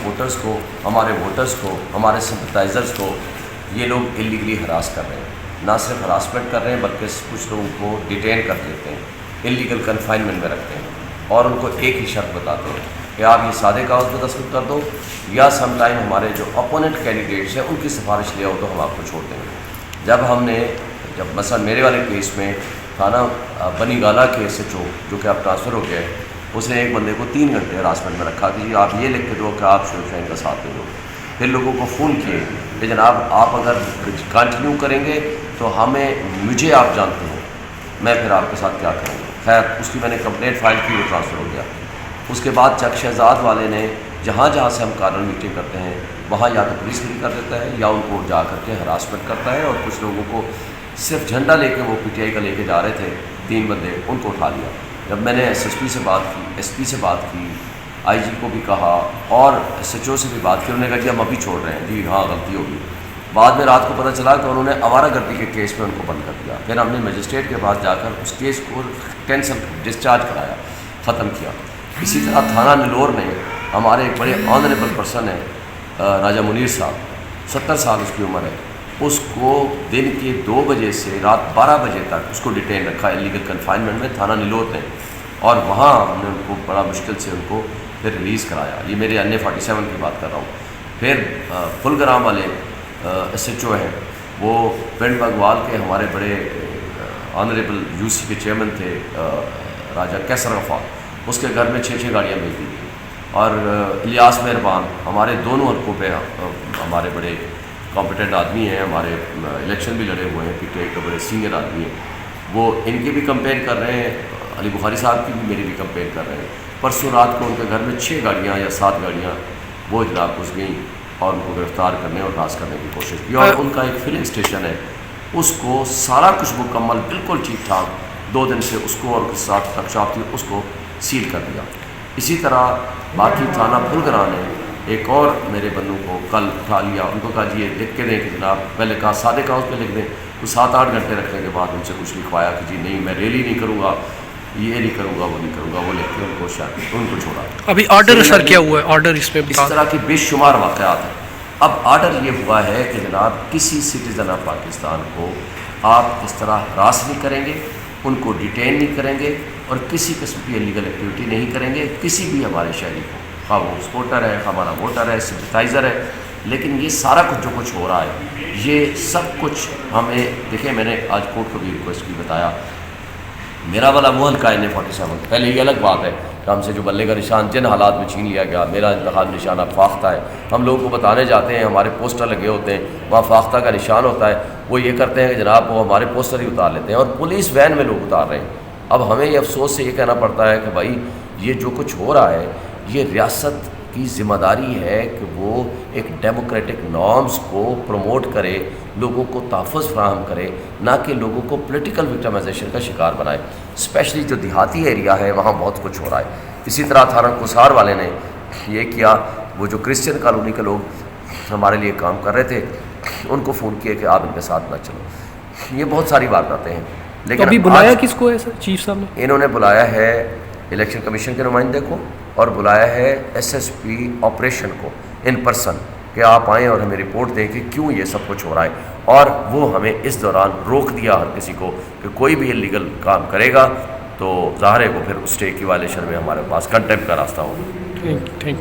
Supporters کو، ہمارے voters کو، ہمارے سمپتھائزرز کو یہ لوگ اللیگلی ہراس کر رہے ہیں. نہ صرف ہراسمنٹ کر رہے ہیں بلکہ کچھ لوگوں کو ڈیٹین کر دیتے ہیں، اللیگل کنفائنمنٹ میں رکھتے ہیں، اور ان کو ایک ہی شرط بتاتے ہیں کہ آپ یہ سادے کاغذ پہ دستخط کر دو یا سم ٹائم ہمارے جو اپوننٹ کینڈیڈیٹس ہیں ان کی سفارش لے آؤ تو ہم آپ کو چھوڑ دیں گے. جب مثلا میرے والے کیس میں تھانہ بنی گالا کے SHO جو کہ اب ٹرانسفر ہو گیا ہے، اس نے ایک بندے کو 3 گھنٹے ہراسمنٹ میں رکھا کہ جی آپ یہ لکھ کے دو کہ آپ شعیب شاہین کا ساتھ دیں گے. پھر لوگوں کو فون کیے کہ جناب آپ اگر کنٹینیو کریں گے تو مجھے آپ جانتے ہیں، میں پھر آپ کے ساتھ کیا کروں گا. خیر اس کی میں نے کمپلینٹ فائل کی، وہ ٹرانسفر ہو گیا. اس کے بعد چک شہزاد والے نے جہاں جہاں سے ہم کارنر میٹنگ کرتے ہیں وہاں یا تو پولیس گری کر دیتا ہے یا ان کو جا کر کے ہراسمنٹ کرتا ہے، اور کچھ لوگوں کو صرف جھنڈا لے کے وہ PTI کا لے کے جا رہے تھے 3 بندے، ان کو اٹھا لیا. جب میں نے SSP سے بات کی، SP سے بات کی، IG کو بھی کہا اور SHO سے بھی بات کی، انہوں نے کہا کہ ہم ابھی چھوڑ رہے ہیں. جی ہاں غلطی ہوگی. بعد میں رات کو پتہ چلا کہ انہوں نے آوارہ گردی کے کیس میں ان کو بند کر دیا. پھر ہم نے مجسٹریٹ کے پاس جا کر اس کیس کو کینسل ڈسچارج کرایا، ختم کیا. اسی طرح تھانہ نلور میں ہمارے ایک بڑے آنریبل پرسن ہیں راجہ منیر صاحب، 70 سال اس کی عمر ہے. اس کو دن کے 2 بجے سے رات 12 بجے تک اس کو ڈیٹین رکھا اللیگل کنفائنمنٹ میں تھانہ نلور میں، اور وہاں ہم نے ان کو بڑا مشکل سے ان کو پھر ریلیز کرایا. یہ میرے NA 47 کی بات کر رہا ہوں. پھر پھلگرام والے SHO ہیں، وہ پنڈ بگوال کے ہمارے بڑے آنریبل UC کے چیئرمین تھے راجہ کیسر غفار، اس کے گھر میں 6 گاڑیاں بھیج دی گئی. اور الیاس مہربان ہمارے دونوں حلقوں پہ ہمارے بڑے کمپیٹنٹ آدمی ہیں، ہمارے الیکشن بھی لڑے ہوئے ہیں، PTI کے بڑے سینئر آدمی ہیں، وہ ان کی بھی کمپین کر رہے ہیں، علی بخاری صاحب کی بھی میری بھی کمپین کر رہے ہیں. پرسوں رات کو ان کے گھر میں 6 گاڑیاں یا 7 گاڑیاں وہ جناب گھس گئیں اور ان کو گرفتار کرنے اور ہراس کرنے کی کوشش کی. اور ان کا ایک فلنگ اسٹیشن ہے، اس کو سارا کچھ مکمل بالکل ٹھیک ٹھاک 2 دن سے اس کو، اور اس ساتھ ورکشاپ تھی اس کو سیل کر دیا. اسی طرح باقی تھانہ پھلگرام نے ایک اور میرے بندوں کو کل اٹھا لیا. ان کو کہا جی یہ لکھ کے دیں کہ جناب، پہلے کہا سادے کاغذ پہ لکھ دیں، تو 7-8 گھنٹے رکھنے کے بعد ان سے کچھ لکھوایا کہ جی نہیں میں ریلی نہیں کروں گا، یہ نہیں کروں گا، وہ نہیں کروں گا. وہ لکھ کے ان کو ان کو چھوڑا. ابھی آرڈر سر کیا ہوا ہے؟ آرڈر اس طرح کی بے شمار واقعات ہیں. اب آرڈر یہ ہوا ہے کہ جناب کسی سٹیزن آف پاکستان کو آپ اس طرح ہراس نہیں کریں گے، ان کو ڈیٹین نہیں کریں گے، اور کسی قسم کی انلیگل ایکٹیویٹی نہیں کریں گے کسی بھی ہمارے شہری کو، خواہ وہ سپورٹر ہے، خواہ ہمارا ووٹر ہے، سمپتھائزر ہے. لیکن یہ سارا کچھ جو کچھ ہو رہا ہے، یہ سب کچھ ہمیں دیکھیں، میں نے آج کورٹ کو بھی ریکویسٹ کی، بتایا میرا والا وہ حلقہ NA 47 پہلے یہ الگ بات ہے کہ ہم سے جو بلے کا نشان جن حالات میں چھین لیا گیا. میرا انتخاب نشان اب فاختہ ہے. ہم لوگوں کو بتانے جاتے ہیں، ہمارے پوسٹر لگے ہوتے ہیں، وہاں فاختہ کا نشان ہوتا ہے، وہ یہ کرتے ہیں کہ جناب وہ ہمارے پوسٹر ہی اتار لیتے ہیں، اور پولیس وین میں لوگ اتار رہے ہیں. اب ہمیں یہ افسوس سے یہ کہنا پڑتا ہے کہ بھائی یہ جو کچھ ہو رہا ہے، یہ ریاست کی ذمہ داری ہے کہ وہ ایک ڈیموکریٹک نارمز کو پروموٹ کرے، لوگوں کو تحفظ فراہم کرے، نہ کہ لوگوں کو پولیٹیکل وکٹمائزیشن کا شکار بنائے. اسپیشلی جو دیہاتی ایریا ہے وہاں بہت کچھ ہو رہا ہے. اسی طرح تھانہ کوسار والے نے یہ کیا، وہ جو کرسچن کالونی کے لوگ ہمارے لیے کام کر رہے تھے ان کو فون کیا کہ آپ ان کے ساتھ نہ چلو. یہ بہت ساری باتیں ہیں. لیکن ابھی بلایا کس کو ہے سر؟ چیف صاحب نے انہوں نے بلایا ہے الیکشن کمیشن کے نمائندے کو، اور بلایا ہے SSP آپریشن کو ان پرسن کہ آپ آئیں اور ہمیں رپورٹ دیں کہ کیوں یہ سب کچھ ہو رہا ہے. اور وہ ہمیں اس دوران روک دیا ہر کسی کو کہ کوئی بھی انلیگل کام کرے گا تو ظاہر ہے وہ پھر اسٹے کی وائلیشن میں ہمارے پاس کنٹیمپٹ کا راستہ ہوگا. تھینک